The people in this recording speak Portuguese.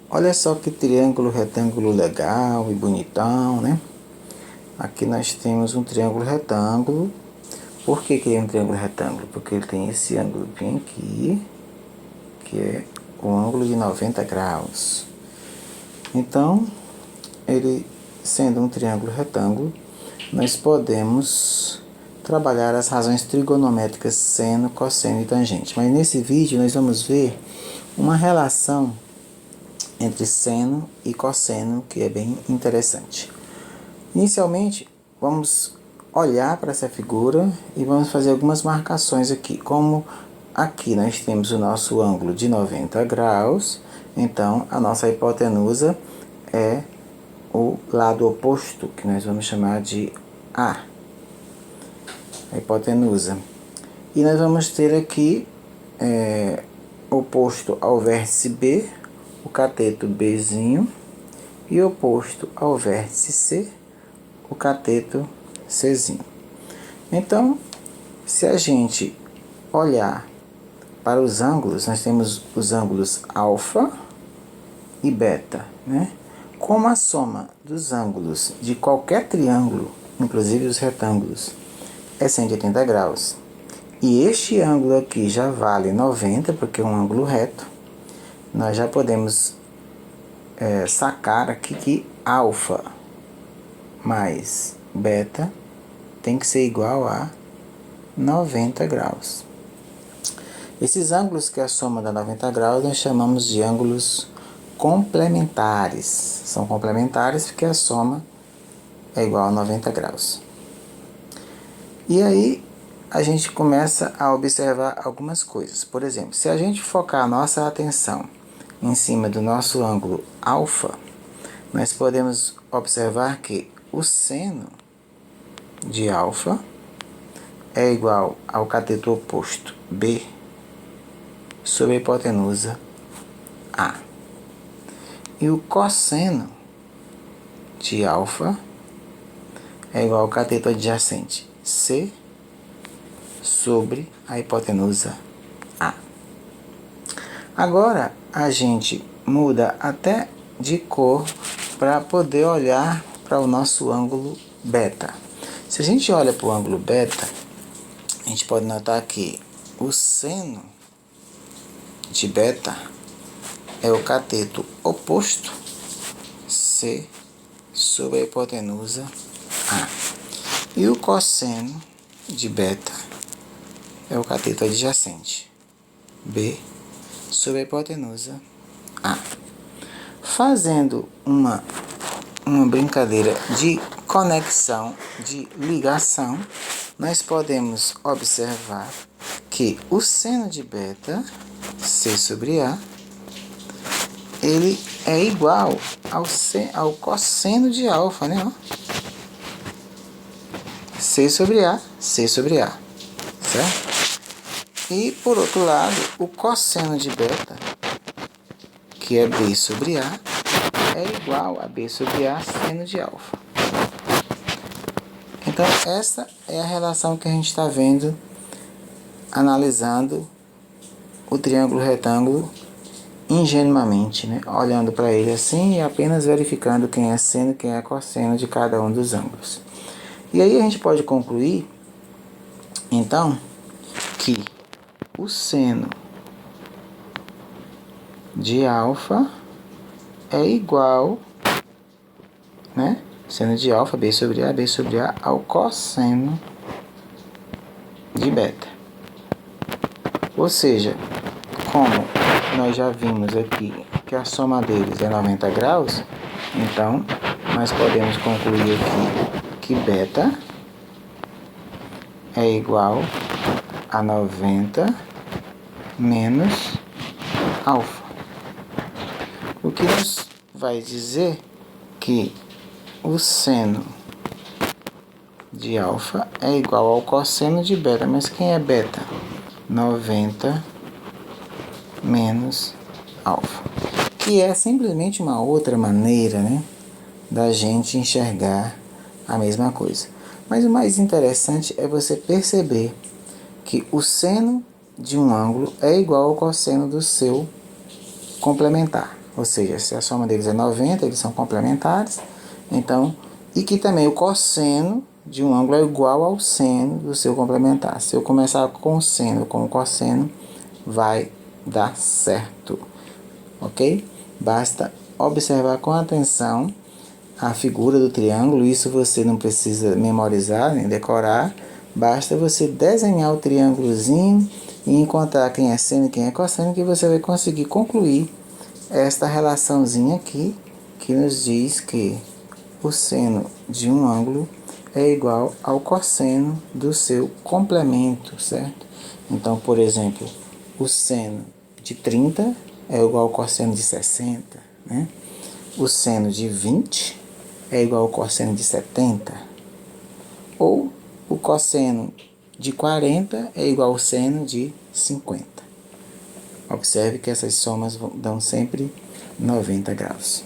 Olha só que triângulo retângulo legal e bonitão, né? Aqui nós temos um triângulo retângulo. Por que que ele é um triângulo retângulo? Porque ele tem esse ângulo bem aqui, que é o ângulo de 90 graus. Então, ele sendo um triângulo retângulo, nós podemos trabalhar as razões trigonométricas seno, cosseno e tangente. Mas nesse vídeo nós vamos ver uma relação entre seno e cosseno que é bem interessante. Inicialmente, vamos olhar para essa figura e vamos fazer algumas marcações aqui. Como aqui nós temos o nosso ângulo de 90 graus, então a nossa hipotenusa é o lado oposto, que nós vamos chamar de A, a hipotenusa. E nós vamos ter aqui, oposto ao vértice B, o cateto Bzinho, e oposto ao vértice C, o cateto Czinho. Então, se a gente olhar para os ângulos, nós temos os ângulos alfa e beta, né? Como a soma dos ângulos de qualquer triângulo, inclusive os retângulos, é 180 graus, e este ângulo aqui já vale 90, porque é um ângulo reto, nós já podemos sacar aqui que alfa mais beta tem que ser igual a 90 graus. Esses ângulos que é a soma da 90 graus nós chamamos de ângulos complementares. São complementares porque a soma é igual a 90 graus. E aí a gente começa a observar algumas coisas. Por exemplo, se a gente focar a nossa atenção em cima do nosso ângulo alfa, nós podemos observar que o seno de alfa é igual ao cateto oposto B sobre a hipotenusa A. E o cosseno de alfa é igual ao cateto adjacente C sobre a hipotenusa A. Agora a gente muda até de cor para poder olhar para o nosso ângulo beta. Se a gente olha para o ângulo beta, a gente pode notar que o seno de beta é o cateto oposto C sobre a hipotenusa A. E o cosseno de beta é o cateto adjacente B sobre a hipotenusa A. Fazendo uma brincadeira de conexão, de ligação, nós podemos observar que o seno de beta, C sobre A, ele é igual ao cosseno de alfa, né? C sobre A, certo? E, por outro lado, o cosseno de beta, que é B sobre A, é igual a B sobre A seno de alfa. Então, essa é a relação que a gente está vendo, analisando o triângulo retângulo ingenuamente, né? Olhando para ele assim e apenas verificando quem é seno e quem é cosseno de cada um dos ângulos. E aí a gente pode concluir, então, que o seno de alfa é igual, né? Seno de alfa, B sobre A, ao cosseno de beta. Ou seja, como nós já vimos aqui que a soma deles é 90 graus, então nós podemos concluir aqui que beta é igual a 90 menos alfa. O que nos vai dizer que o seno de alfa é igual ao cosseno de beta. Mas quem é beta? 90 menos alfa. Que é simplesmente uma outra maneira, né, da gente enxergar a mesma coisa. Mas o mais interessante é você perceber que o seno de um ângulo é igual ao cosseno do seu complementar. ou seja, se a soma deles é 90, eles são complementares, então, e que também o cosseno de um ângulo é igual ao seno do seu complementar. Se eu começar com o seno ou com o cosseno, vai dar certo, ok? Basta observar com atenção a figura do triângulo, isso você não precisa memorizar nem decorar, basta você desenhar o triângulozinho e encontrar quem é seno e quem é cosseno, que você vai conseguir concluir esta relaçãozinha aqui, que nos diz que o seno de um ângulo é igual ao cosseno do seu complemento, certo? Então, por exemplo, o seno de 30 é igual ao cosseno de 60, né? O seno de 20 é igual ao cosseno de 70, ou o cosseno de 40 é igual ao seno de 50. Observe que essas somas dão sempre 90 graus.